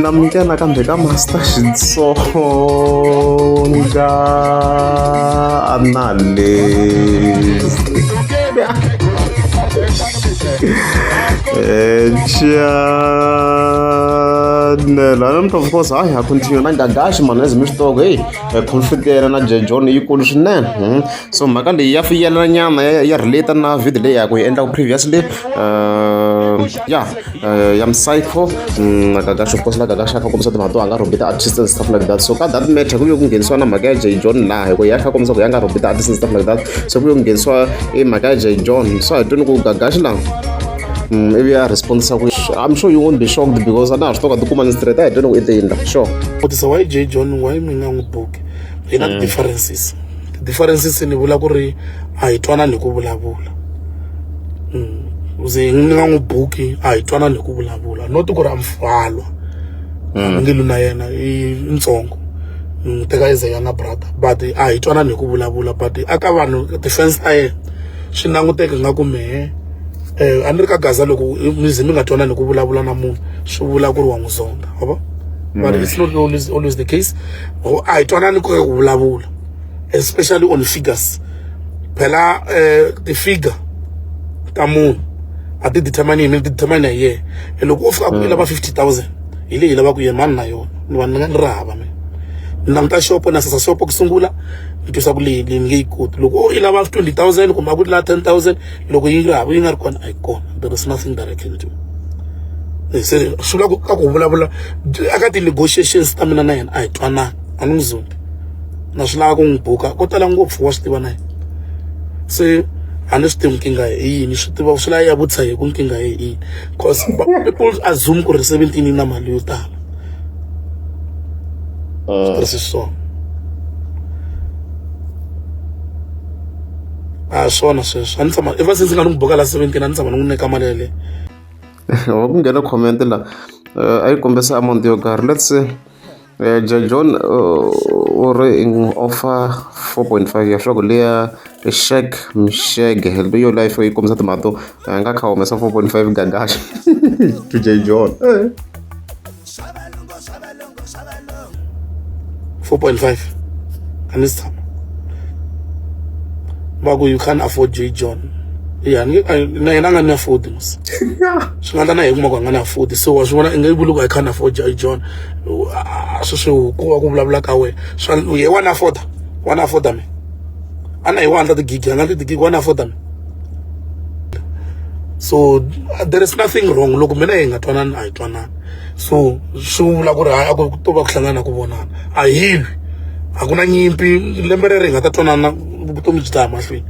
namukela kambe ka Master Xitsonga analyst. And of course, I continue na Gagashi man as Mr. Gay, conflict na John equal shunan. So Makali Yafi Yalanya, ya later na video we end up previously. Yam psycho, Gagash of course, like Gagasha comes at Matoanga, Robita artists and stuff like that. So that matter we can get one Magaja John La, we have comes of Yanga Robita artists and stuff like that. So we can get so a Magaja John. So I don't go Gagash lang. Maybe I responsible. I'm sure you won't be shocked because I know the common straight. I don't know what they end up. Sure. What is why J. John? Why me ngang book? Ina differences. Differences ni bula kuri aitwana ni kubula bula. Uze ngang book aitwana ni kubula bula. Not kuri amfalwa. Ngilu na yena insongo. Teka ize yana brother. But aitwana ni kubula bula. But akavanu defense aye. Shinanguteka ngakume. Amerika Gaza loko mizimi ngatona nikuvulavula na munhu swi vula ku ri wa n'wizonda yabo but it's not always the case. I twana ni ku vulavula especially on figures phela the figure ta munhu a ti determine ye loko u fika ku lava 50,000 ile yi lava ku ye mani na yona ni va ni ri hava me nangita shop na sasa shop ku sungula ntwisa ku leyi nge yi koti loko i lava 20,000 kumbe ku la 10,000 loko yi ri nga ri kona a yi kona. There is nothing that I can do. Se swi vula ku ka ku vulavula aka ti negotiations ta mina na yena a hi twanana a ni n'wi zondi na swi lava ku n'wi buka ko tala ngopfu wa swi tiva na yena se a ni swi tivi nkingha hi yini swi tiva swi lava ya vutisa hi ku nkingha hi yini because people assume ku ri 17 na mali yo tala so swona sweswo a ni tshama ever since nga ni n'wi buka la 17 a ni tshama ni n'wi nyika mali yaleyo. Wa ku nghena comment la a yi kombisa amount yo karhi. Let's say J. John or offer 4.5 ya swa ku leya shek mshege hello yo life yi kombisa timato nga kha humesa 4.5 Gagashi to J. John 4.5 and this time bago you can't afford J. John. Yeah, na yena nga ni afford mus swi nga ta na hi kuma ku nga ni afford so wa swi vona i nge vuli ku I can't afford J. John sweswi ku va ku vulavula ka wena ye wa na afford me a na hi wa handla tigigi a nga ti tigigi wa na afford me so there is nothing wrong loko mina hi nga twanani a hi twanani so swi vula ku ri a ku to va ku hlangana ku vonana a hi lwi a ku na nyimpi lembe reri hi nga ta twanana vutomi byi ta ya mahlweni.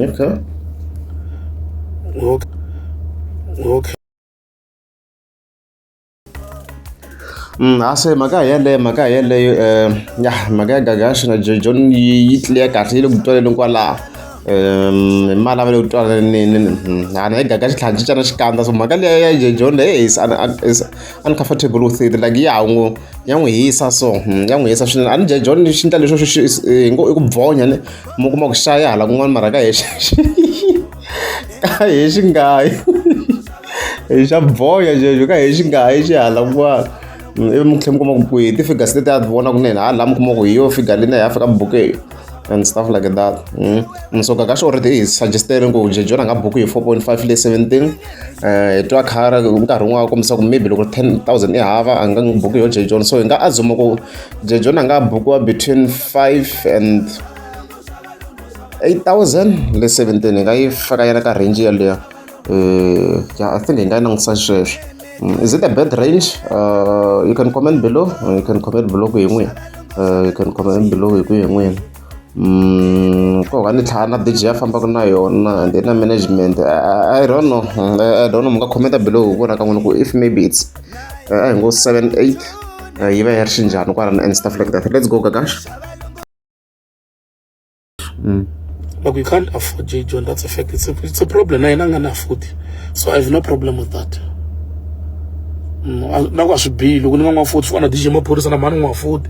Okay. Ase maka yeleyo ya maka ya Gagashi na J. John yi clear kahle yi le ku twaneni kwalaho mali a va le ku twananeni a na Gagashi tlhela a cincana xikandza so maka leya ya J. John is uncomfortable with it like ya n'wi hisa so ya n'wi hisa swinene a ni J. John xi endla leswo i ku bvonya ni mi kuma ku xaya hala kun'wana mara ka he xingayi hi xa bvonya J. John ka he xingayi xi hala kun'wana ivi mi tlhela mi kuma ku hi ti-figures leti a ti vona kunene hala mi kuma ku hi yo figure leyi na hi ya fika buke and stuff like that. So Gagashi already is suggesting ku J. John a nga buki hi 4.5 le 17 hi twa khara nkarhi wun'wana wa kombisa ku maybe loko 10,000 i hava a nga n'wi buki yo J. John so hi nga azuma ku J. John a nga bukiwa between 5 and 8,000 le 17 hi nga yi faka yena ka range yaleyo I think hi nga yi langutisa sweswo. Is it a bad range? You can comment below. You can comment below ku hi n'wina. You can comment below ku hi n'wina. Ko ga ni tlhana DJ ya fambaka na yona and na management I don't know mi nga comment below ku vona ka n'wina ku if maybe it's I go 7 8 yi va yi ri xinjhani kwalana and stuff like that. Let's go Gagashi. Like we can't afford J. John, that's a fact. It's a problem. I can't afford it. So I have no problem with that. Now I should be looking at my food for a DJ Maporis and a man who afford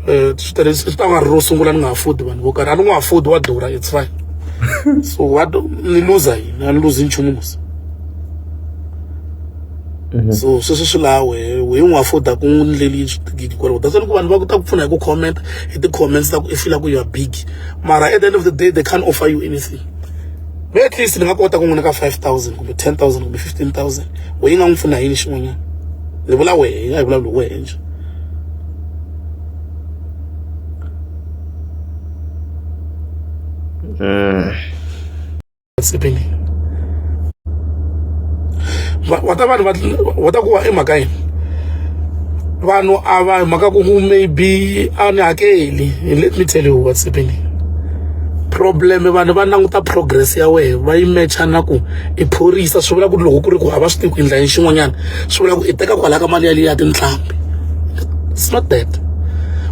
it's not a rosung and afford one. I don't afford what do it's fine. So what lose I losing chunus. so sweswo swi laha we n'wi afford-a ku n'wi ndleli tigigi kwalaho that's why vanhu va ku ta ku pfuna hi ku comment hi ti-comments ta ku i feel ku you are big mara at the end of the day they can't offer you anything me at least ni nga kota ku n'wi nyika 5,000 kumbe 10,000 kumbe 15,000 we yi nga n'wi pfuna yini xin'wanyana ni vula wehe yi nga hi vulavuli wehe njhe wata vanhu wata ku va emhaka yini vanhu a va hi mhaka ku maybe a ni hakeli let me tell you what's happening problem vanhu va languta progress ya wehe va yi matcha na ku i phorisa swi vula ku loko ku ri ku a va swi tivi ku endla hi xin'wanyana swi vula ku i teka kwalaya ka mali ya tinhlambi it's not that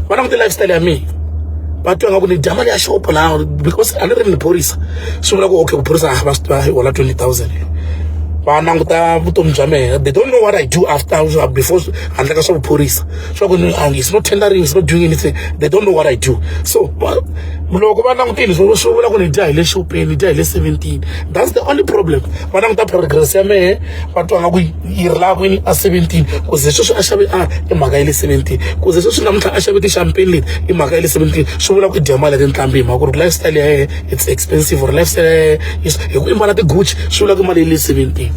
va languta lifestyle ya mina va twa nga ku ni dya mali ya xopo laha because a ni ri ni phorisa swi vula ku okay ku phorisa va swi tiva hi hola 20,000 va languta vutomi bya mehe they don't know what I do after before handle ka swa vuphorisa swa ku it's not tendering, it's not doing anything, they don't know what I do. So loko va langutile swi vula ku ni dya hi le xopeni ni dya hi le 17, that's the only problem. Va languta progress ya mehe va twa nga ku yi ri laha kwini a 17 ku ze sweswi a xave i mhaka ya le 17 ku ze sweswi namuntlha a xave ti-champagne leti i mhaka ya le 17 swi vula ku i dya mali ya tinhlambi hi mhaka ku ri lifestyle ya yehe it's expensive or lifestyle ya yehe hi ku i mbala ti-Gucci swi vula ku mali ya le 17.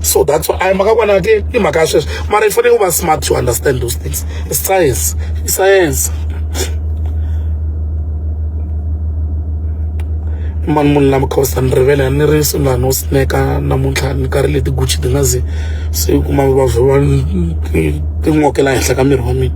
So that's why I'm again in my cash. But if you are smart to understand those things, it's science. It's science. Man mun lam constant revel and res na no snake na mun kan karele ti Gucci dingazi. So kuma ba van ti ngokela henhla ka miri wa mina.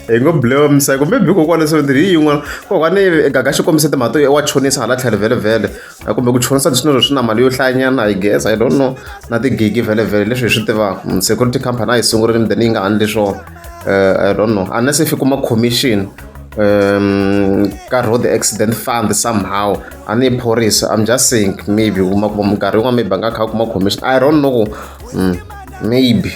Ngo blow msako maybe kokwani 73 yin'wana kokwani gaga xi kombisa timhaka wa chonisa hala tlhelo vhele kumbe ku chonisa swin'wana swi na mali yo hlayanyana I guess I don't know na tigigi vhele leswi hi swi tivaka security company a yi sungurile then yi nga handli swona I don't know unless if you kuma commission ka road accident fund somehow ani phorisa I'm just saying maybe uma kuma nkarhi wun'wana maybe nga kha kuma commission I don't know maybe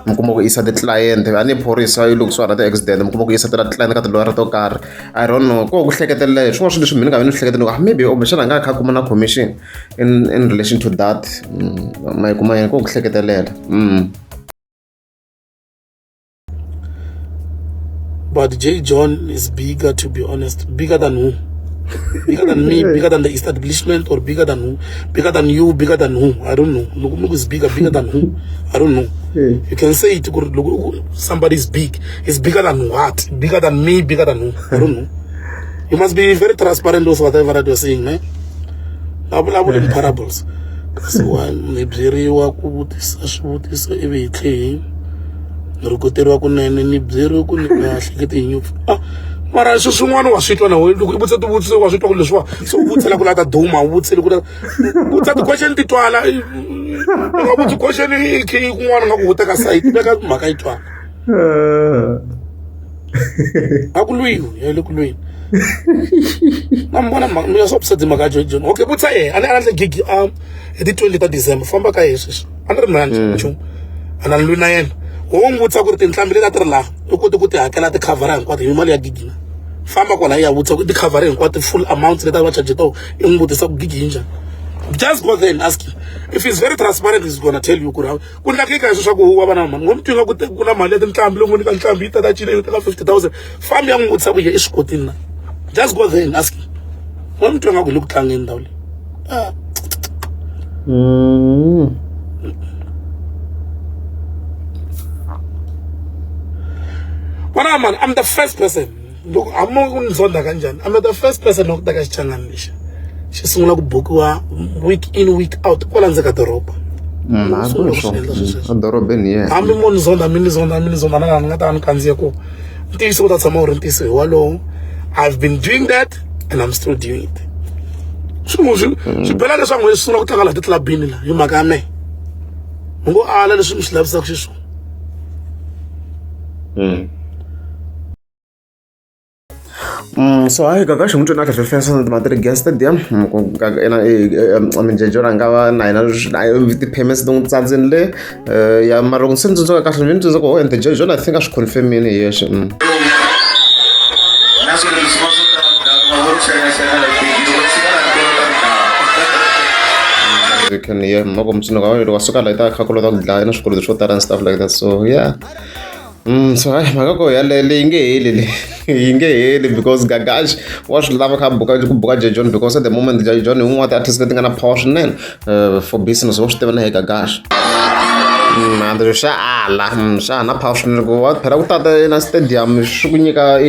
mukuma ku isa the client ani phorisa yi loko swara the accident mukuma ku isa the client ka tilawara to karhi I don't know ko ku hleketelela swin'wana swilo leswi mina nga vi ni hleketelela maybe xana nga kha kuma na commission in relation to that ma kuma yini ko ku hleketelela But J. John is bigger, to be honest. Bigger than who? Bigger than me, bigger than the establishment, or bigger than who? Bigger than you, bigger than who? I don't know. Look is bigger than who? I don't know. You can say it, somebody's big. It's bigger than what? Bigger than me, bigger than who? I don't know. You must be very transparent with whatever that you're saying, man. I will in parables. So I'm very rukoteriwa kunene ni byeriwe ku ni kahlekete hi nyupfu mara swi swin'wana wa swi twa na wena loko i vutisa tivutiso wa swi twa ku leswiwa so u vutisela ku la ta duma u vutiseli ku la vutisa ti-question ti twala nga vutisa question i kun'wana nga ku huta ka site veka mhaka yi twala a ku lwiwi ya le ku lweni na mbona ya swo upset mhaka ya John okay vutisa a ni endle gig hi ti 20 ta December famba ka yehe sweswi a ni ri mnani nchumu a na ni lwi na yena wo n'wi vutisa ku ri tinhlambi leti a ti ri laha u koti ku ti hakela tikhavhara hinkwato hi mali ya gigi na famba kwala ya vutisa ku tikhavhara hinkwato full amount leti a va charge to i n'wi vutisa ku gigi yi njhani just go there and ask him if he's very transparent he's gonna tell you ku ri ku ndlakeka hi swi swa ku wa va na mali ngo mi twi nga ku na mali ya tinhlambi loko ni ka nhlambi yi tata cina yi teka 50,000 famba ya n'wi vutisa ku ye i swi kotini na just go there and ask him ngo mi twi nga ku hi le ku tlangeni ndhawu leyi But man, I'm the first person. Look, I'm not going to I'm the first person who takes channel. She sungula ku bukiwa week in week out. Kwala ndzeka doroba. Dorobeni yeah. Hambi mo nizonda na nga ta kandziya ko. Ntiyiso ta tshama u ri ntiyiso hi walowo. I've been doing that and I'm still doing it. Swi bela leswaku hi sungula ku tlanga la titlabini la hi mhaka ya mehe. Ngo ala leswi mi swi lavisaka xiswona. So I gaga xin'we na kahle fensa na matri gas stadium I mean jejora nga va na ina ti payments dong tsandzini le ya mara ku sentse ka kahle vini tsandzaka ho and jejona I think a swi confirmini hi yexe can hear wasuka like that calculate dlaya na swikweleti swo tala and stuff like that, so yeah. So hayi mhaka ko yalele yi nge heli le yi nge heli because Gagash wa swi lava kha ku buka Jay John because at the moment Jay John i wun'we wa ti-artist leti nga na power swinene for business wa swi tiva na hi Gagash. Mande xa ala xa ha na power swinene ku wa phela ku tata na stadium swi ku nyika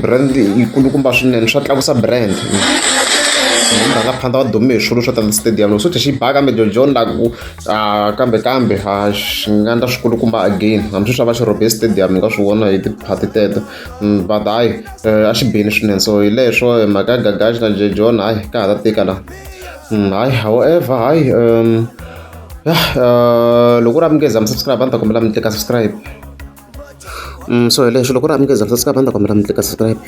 brand yikulukumba swinene swa tlakusa brand. Nga phanda va dume hi swilo swo tala stadium loko swo thi xi ba kambe Jay John like kambe xi nga endla swikulukumba again hambi swi swa va xi rhobe stadium hi nga swi vona hi tiphati teto, but hayi a xi bihini swinene, so hi leswo mhaka ya Gagash na Jay John hayi ka ha ta tika la. Hayi however hayi loko ku ri a mi nge za mi subscribe a ni ta kombela mi tlika subscribe. So hi leswo loko ku ri a mi nge za mi subscribe a ni ta kombela mi tlika subscribe.